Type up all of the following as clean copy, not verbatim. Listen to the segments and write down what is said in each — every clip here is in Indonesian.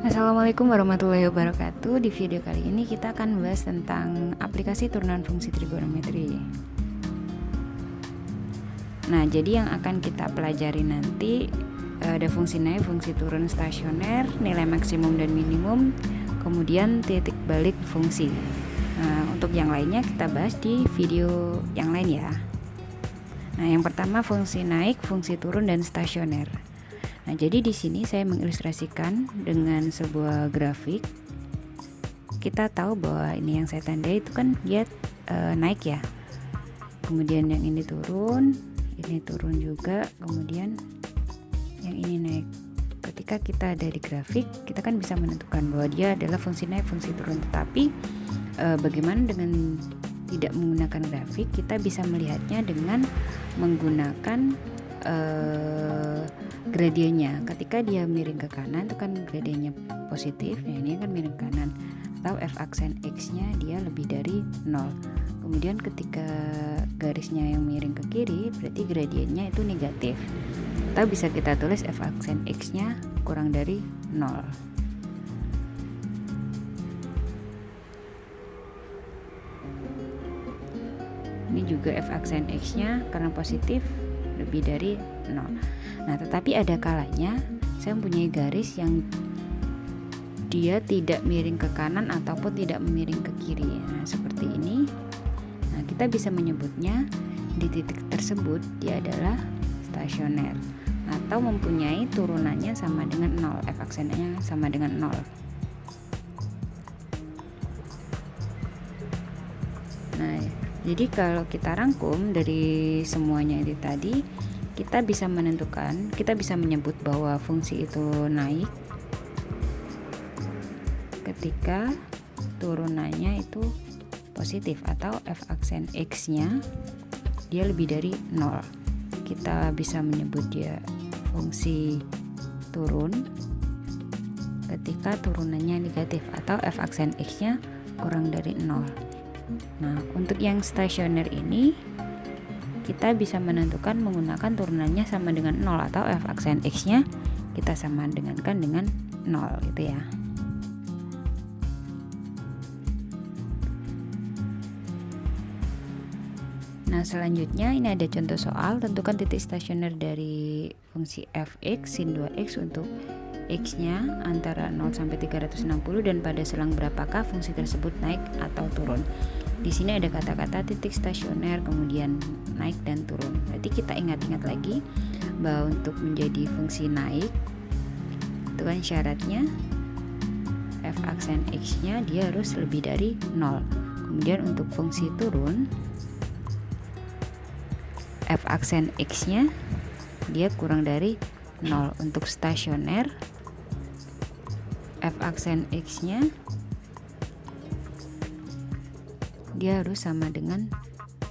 Assalamualaikum warahmatullahi wabarakatuh. Di video kali ini kita akan membahas tentang aplikasi turunan fungsi trigonometri. Nah, jadi yang akan kita pelajari nanti ada fungsi naik, fungsi turun stasioner, nilai maksimum dan minimum, kemudian titik balik fungsi. Nah, untuk yang lainnya kita bahas di video yang lain ya. Nah, yang pertama fungsi naik, fungsi turun dan stasioner. Nah, jadi di sini saya mengilustrasikan dengan sebuah grafik. Kita tahu bahwa ini yang saya tandai itu kan dia naik ya. Kemudian yang ini turun juga, kemudian yang ini naik. Ketika kita ada di grafik, kita kan bisa menentukan bahwa dia adalah fungsi naik, fungsi turun. Tetapi bagaimana dengan tidak menggunakan grafik? Kita bisa melihatnya dengan menggunakan gradiennya. Ketika dia miring ke kanan itu kan gradiennya positif, ya ini kan miring ke kanan, atau f aksen x nya dia lebih dari 0. Kemudian ketika garisnya yang miring ke kiri berarti gradiennya itu negatif, atau bisa kita tulis f aksen x nya kurang dari 0. Ini juga f aksen x nya karena positif lebih dari 0. Nah, tetapi ada kalanya saya mempunyai garis yang dia tidak miring ke kanan ataupun tidak miring ke kiri. Nah, seperti ini. Nah, kita bisa menyebutnya di titik tersebut dia adalah stasioner atau mempunyai turunannya sama dengan 0, f aksennya sama dengan 0. Nah, jadi kalau kita rangkum dari semuanya itu tadi, kita bisa menentukan, kita bisa menyebut bahwa fungsi itu naik ketika turunannya itu positif atau f aksen x nya dia lebih dari 0. Kita bisa menyebut dia fungsi turun ketika turunannya negatif atau f aksen x nya kurang dari 0. Nah, untuk yang stasioner ini kita bisa menentukan menggunakan turunannya sama dengan 0 atau f aksen x nya kita sama dengankan dengan 0 gitu ya. Nah, selanjutnya ini ada contoh soal, tentukan titik stasioner dari fungsi fx sin 2x untuk x nya antara 0 sampai 360 dan pada selang berapakah fungsi tersebut naik atau turun. Di sini ada kata-kata titik stasioner, kemudian naik dan turun. Berarti kita ingat-ingat lagi bahwa untuk menjadi fungsi naik itu kan syaratnya f aksen x nya dia harus lebih dari 0. Kemudian untuk fungsi turun f aksen x nya dia kurang dari 0. Untuk stasioner f aksen x nya dia harus sama dengan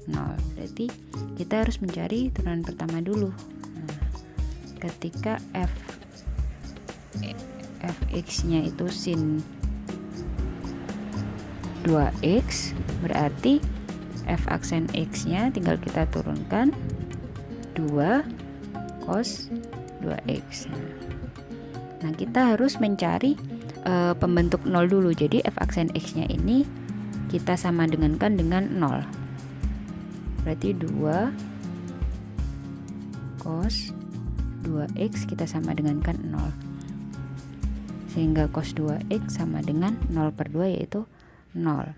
0. Berarti kita harus mencari turunan pertama dulu. Nah, ketika fx nya itu sin 2x, berarti f aksen x nya tinggal kita turunkan 2 cos 2x. Nah, kita harus mencari pembentuk 0 dulu. Jadi f aksen x nya ini kita sama dengankan dengan 0. Berarti 2 cos 2x kita sama dengankan 0. Sehingga cos 2x sama dengan 0/2 yaitu 0.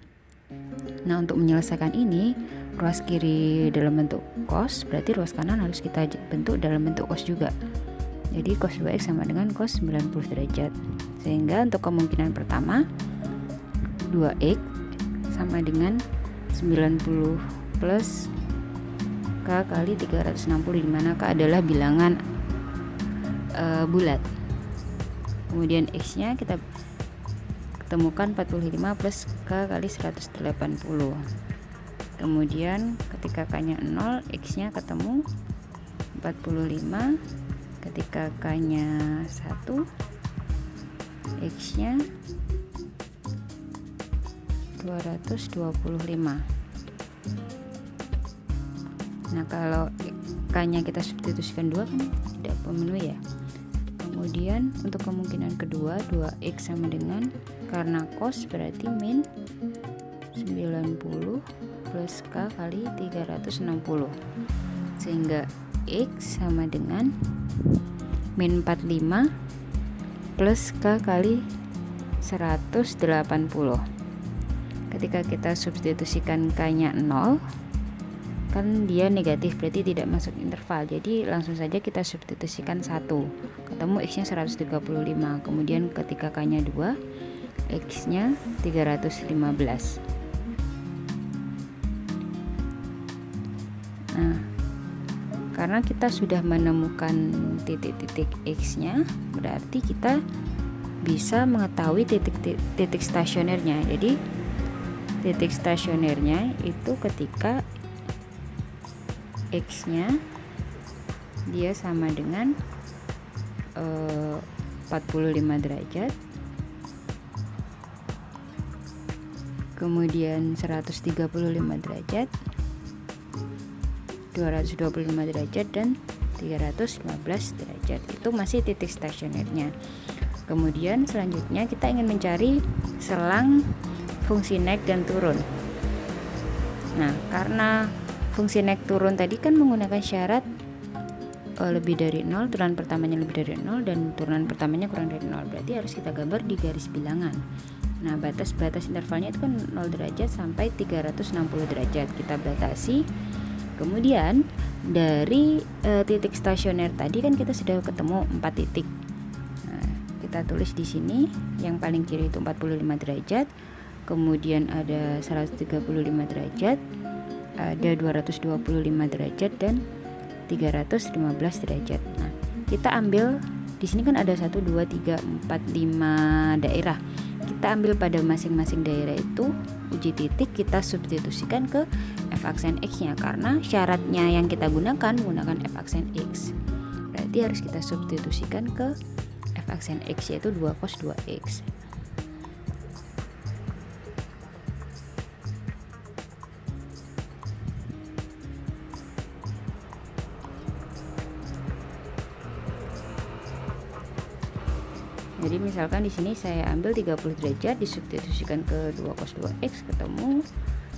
Nah, untuk menyelesaikan ini, ruas kiri dalam bentuk cos, berarti ruas kanan harus kita bentuk dalam bentuk cos juga. Jadi cos 2x sama dengan cos 90 derajat. Sehingga untuk kemungkinan pertama 2x sama dengan 90 plus k kali 360, di mana k adalah bilangan bulat. Kemudian x nya kita temukan 45 plus k kali 180. Kemudian ketika k nya 0, x nya ketemu 45. Ketika k nya 1, x nya 225. Nah, kalau k nya kita substitusikan 2 kan tidak memenuhi ya. Kemudian untuk kemungkinan kedua 2x sama dengan, karena cos berarti min 90 plus k kali 360, sehingga x sama dengan min 45 plus k kali 180. Ketika kita substitusikan k nya 0, kan dia negatif, berarti tidak masuk interval, jadi langsung saja kita substitusikan 1, ketemu x nya 135. Kemudian ketika k nya 2, x nya 315. Nah, karena kita sudah menemukan titik-titik x nya, berarti kita bisa mengetahui titik stasionernya. Jadi titik stasionernya itu ketika x nya dia sama dengan 45 derajat, kemudian 135 derajat, 225 derajat, dan 315 derajat. Itu masih titik stasionernya. Kemudian selanjutnya kita ingin mencari selang fungsi naik dan turun. Nah, karena fungsi naik turun tadi kan menggunakan syarat lebih dari 0, turunan pertamanya lebih dari 0 dan turunan pertamanya kurang dari 0, berarti harus kita gambar di garis bilangan. Nah, batas-batas intervalnya itu kan 0 derajat sampai 360 derajat, kita batasi. Kemudian dari titik stasioner tadi kan kita sudah ketemu 4 titik. Nah, kita tulis di sini yang paling kiri itu 45 derajat, kemudian ada 135 derajat, ada 225 derajat, dan 315 derajat. Nah, kita ambil di sini kan ada 1 2 3 4 5 daerah. Kita ambil pada masing-masing daerah itu uji titik, kita substitusikan ke f aksen x-nya, karena syaratnya yang kita gunakan menggunakan f aksen x. Berarti harus kita substitusikan ke f aksen x, yaitu 2 cos 2x. Jadi misalkan di sini saya ambil 30 derajat disubstitusikan ke 2 cos 2x ketemu,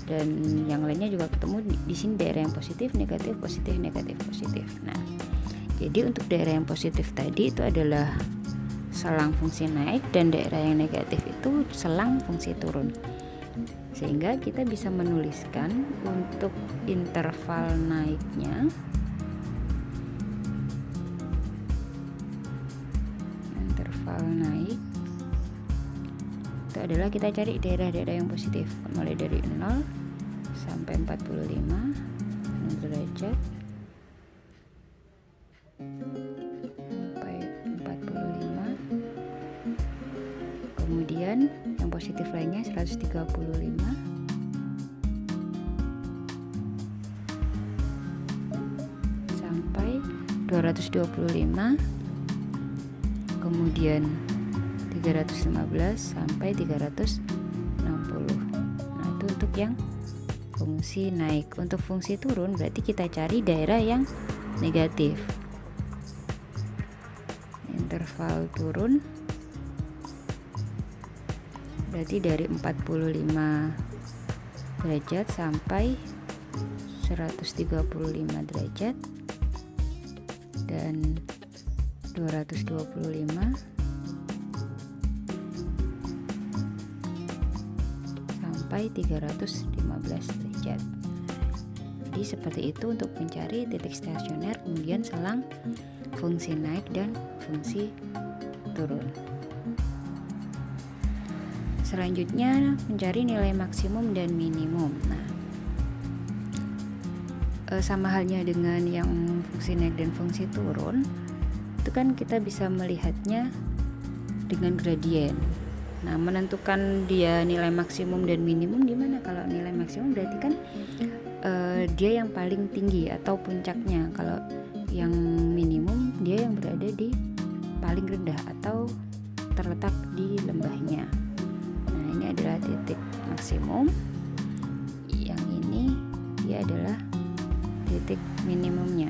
dan yang lainnya juga ketemu. Di sini daerah yang positif, negatif, positif, negatif, positif. Nah, jadi untuk daerah yang positif tadi itu adalah selang fungsi naik, dan daerah yang negatif itu selang fungsi turun. Sehingga kita bisa menuliskan untuk interval naiknya, naik itu adalah kita cari daerah-daerah yang positif, mulai dari 0 sampai 45 derajat sampai 45, kemudian yang positif lainnya 135 sampai 225, kemudian 315 sampai 360. Nah, itu untuk yang fungsi naik. Untuk fungsi turun berarti kita cari daerah yang negatif. Interval turun berarti dari 45 derajat sampai 135 derajat dan 225 sampai 315 derajat. Jadi seperti itu untuk mencari titik stasioner, kemudian selang fungsi naik dan fungsi turun. Selanjutnya mencari nilai maksimum dan minimum. Nah, sama halnya dengan yang fungsi naik dan fungsi turun, itu kan kita bisa melihatnya dengan gradien. Nah, menentukan dia nilai maksimum dan minimum gimana? Kalau nilai maksimum berarti kan dia yang paling tinggi atau puncaknya. Kalau yang minimum dia yang berada di paling rendah atau terletak di lembahnya. Nah, ini adalah titik maksimum. Yang ini dia adalah titik minimumnya.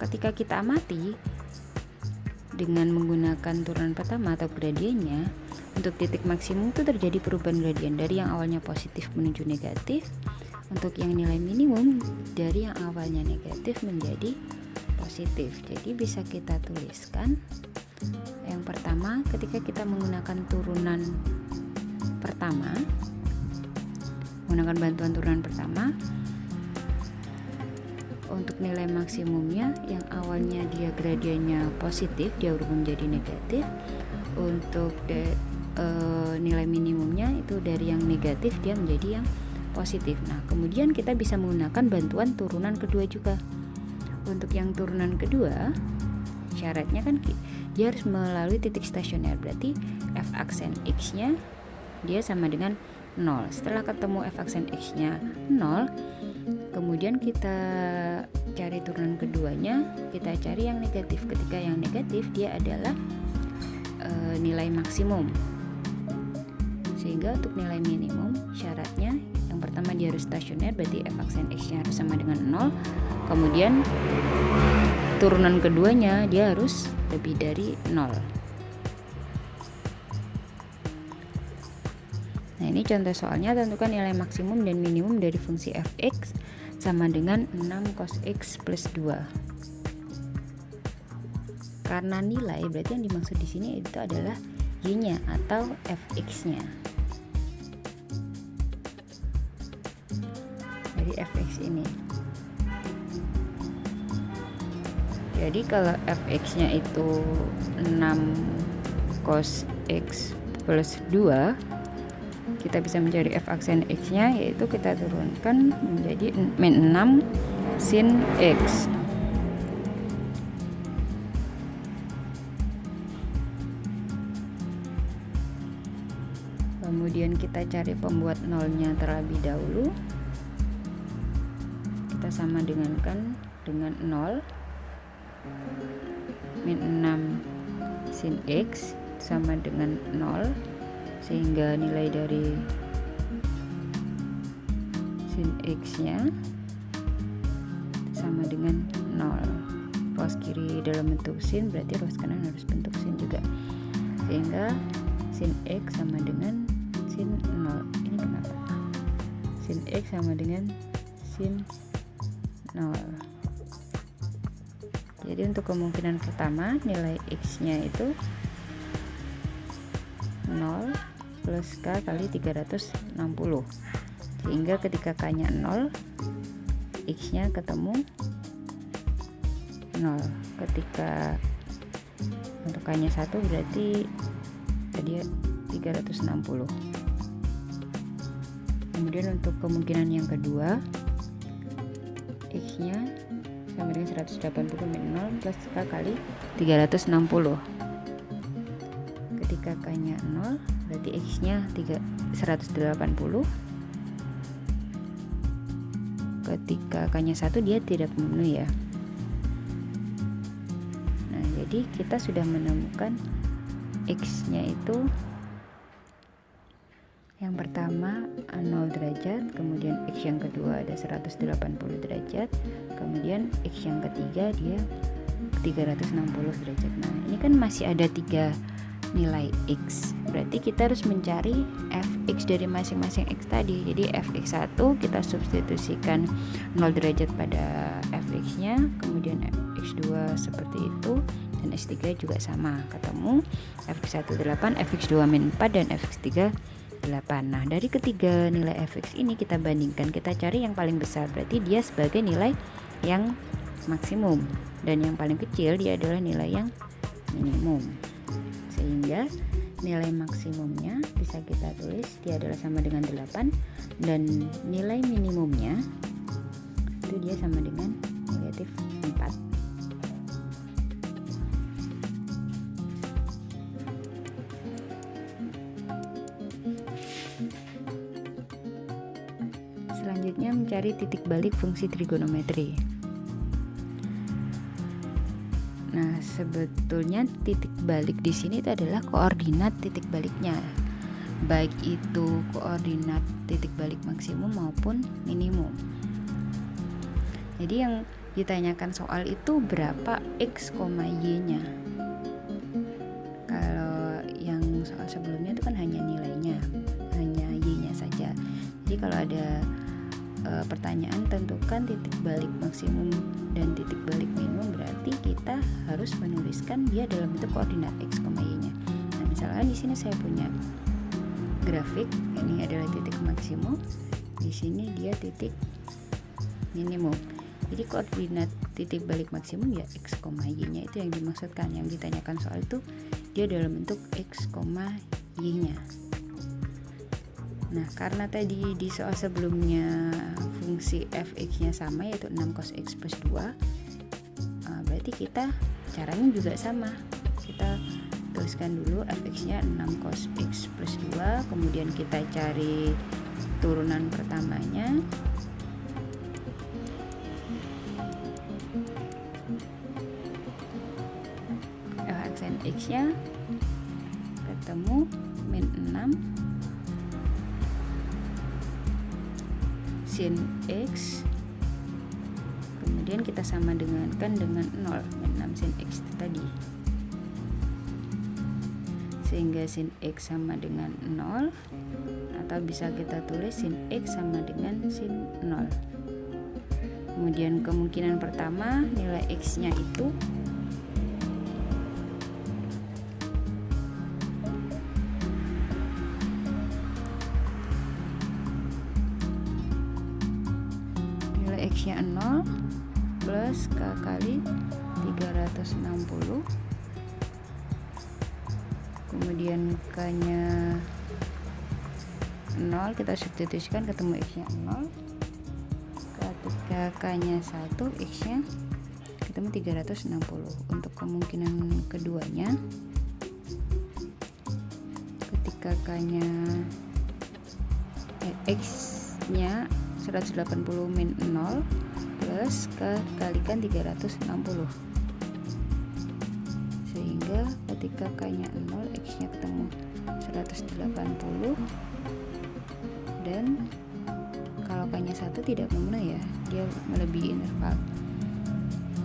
ketika kita amati dengan menggunakan turunan pertama atau gradiennya, untuk titik maksimum itu terjadi perubahan gradien dari yang awalnya positif menuju negatif. Untuk yang nilai minimum dari yang awalnya negatif menjadi positif. Jadi bisa kita tuliskan yang pertama, ketika kita menggunakan turunan pertama, menggunakan bantuan turunan pertama, untuk nilai maksimumnya yang awalnya dia gradiennya positif dia berubah menjadi negatif. Untuk nilai minimumnya itu dari yang negatif dia menjadi yang positif. Nah, kemudian kita bisa menggunakan bantuan turunan kedua juga. Untuk yang turunan kedua, syaratnya kan dia harus melalui titik stasioner, berarti f aksen x nya dia sama dengan 0. Setelah ketemu f aksen x nya 0, kemudian kita cari turunan keduanya, kita cari yang negatif. Ketika yang negatif dia adalah nilai maksimum. Sehingga untuk nilai minimum syaratnya yang pertama dia harus stasioner, berarti f aksen x nya harus sama dengan 0. Kemudian turunan keduanya dia harus lebih dari 0. Nah, ini contoh soalnya, tentukan nilai maksimum dan minimum dari fungsi fx sama dengan 6 cos x plus 2. Karena nilai berarti yang dimaksud di sini itu adalah y-nya atau fx-nya. Jadi fx ini. Jadi kalau fx-nya itu 6 cos x plus 2, kita bisa mencari f aksen x nya, yaitu kita turunkan menjadi min 6 sin x. Kemudian kita cari pembuat nolnya terlebih dahulu. Kita sama dengankan dengan 0 min 6 sin x sama dengan 0, sehingga nilai dari sin x nya sama dengan 0. Ruas kiri dalam bentuk sin, berarti ruas kanan harus bentuk sin juga, sehingga sin x sama dengan sin 0. Ini kenapa? Sin x sama dengan sin 0. Jadi untuk kemungkinan pertama nilai x nya itu 0 plus k kali 360, sehingga ketika k nya 0, x nya ketemu 0. Ketika untuk k nya 1 berarti tadi 360. Kemudian untuk kemungkinan yang kedua, x nya sama dengan 180 min 0 plus k kali 360. Ketika k nya 0 berarti x nya 180. Ketika k nya 1 dia tidak memenuhi ya. Nah, jadi kita sudah menemukan x nya itu yang pertama 0 derajat, kemudian x yang kedua ada 180 derajat, kemudian x yang ketiga dia 360 derajat. Nah, ini kan masih ada 3 nilai x, berarti kita harus mencari fx dari masing-masing x tadi. Jadi fx1 kita substitusikan 0 derajat pada fx nya, kemudian x2 seperti itu, dan x3 juga sama, ketemu fx1 8, fx2 min 4, dan fx3 8. Nah, dari ketiga nilai fx ini kita bandingkan, kita cari yang paling besar, berarti dia sebagai nilai yang maksimum, dan yang paling kecil dia adalah nilai yang minimum. Sehingga nilai maksimumnya bisa kita tulis dia adalah sama dengan 8, dan nilai minimumnya itu dia sama dengan negatif 4. Selanjutnya mencari titik balik fungsi trigonometri. Nah, sebetulnya titik balik di sini itu adalah koordinat titik baliknya, baik itu koordinat titik balik maksimum maupun minimum. Jadi yang ditanyakan soal itu berapa X, Y nya. Kalau yang soal sebelumnya itu kan hanya nilainya, hanya Y nya saja. Jadi kalau ada pertanyaan tentukan titik balik maksimum dan titik balik minimum, berarti kita harus menuliskan dia dalam bentuk koordinat X, Y nya. Nah misalkan di sini saya punya grafik, ini adalah titik maksimum, di sini dia titik minimum. Jadi koordinat titik balik maksimum ya X, Y nya, itu yang dimaksudkan. Yang ditanyakan soal itu dia dalam bentuk X, Y nya. Nah karena tadi di soal sebelumnya fungsi fx nya sama, yaitu 6 cos x plus 2, berarti kita caranya juga sama. Kita tuliskan dulu fx nya 6 cos x plus 2, kemudian kita cari turunan pertamanya. fx x nya ketemu min 6 sin x, kemudian kita sama dengankan dengan 0, min 6 sin x tadi, sehingga sin x sama dengan 0, atau bisa kita tulis sin x sama dengan sin 0. Kemudian kemungkinan pertama nilai x nya itu x nya 0 plus k kali 360, kemudian k nya 0, kita substitusikan ketemu x nya 0, ketika k nya 1, x nya ketemu 360. Untuk kemungkinan keduanya, ketika k nya x nya 180 min 0 plus k kalikan 360, sehingga ketika k nya 0, x nya ketemu 180, dan kalau k nya 1 tidak memenuhi ya, dia melebihi interval.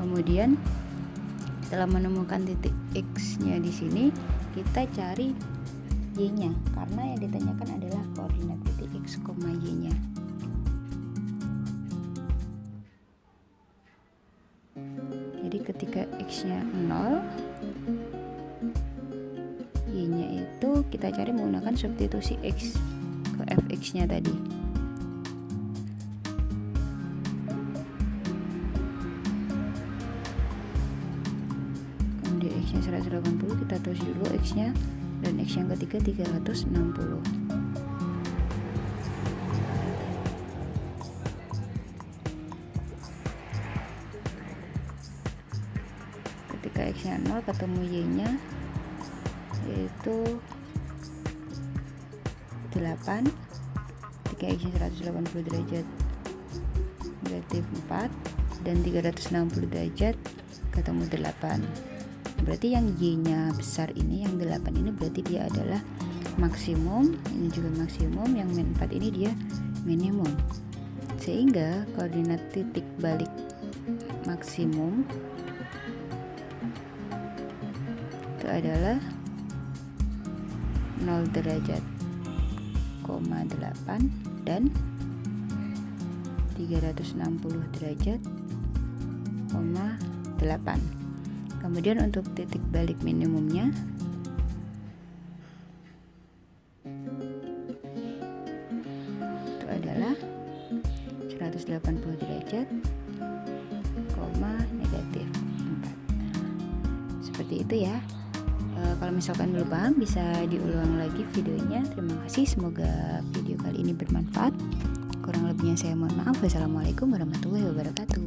Kemudian setelah menemukan titik x nya di sini, kita cari y nya, karena yang ditanyakan adalah koordinat titik x, y nya. Jadi ketika x nya 0, y nya itu kita cari menggunakan substitusi x ke fx nya tadi. Kemudian x nya 180, kita tulis dulu x nya, dan x yang ketiga 360. Ketika x nya 0, ketemu y nya, yaitu 8. Ketika x nya 180 derajat negatif 4, dan 360 derajat ketemu 8. Berarti yang y nya besar ini, yang 8 ini, berarti dia adalah maksimum, ini juga maksimum, yang min 4 ini dia minimum. Sehingga koordinat titik balik maksimum itu adalah 0 derajat, 8, dan 360 derajat, 8. Kemudian untuk titik balik minimumnya itu adalah 180 derajat, negatif 4. Seperti itu ya. Kalau misalkan belum paham, bisa diulang lagi videonya. Terima kasih, semoga video kali ini bermanfaat. Kurang lebihnya saya mohon maaf. Wassalamualaikum warahmatullahi wabarakatuh.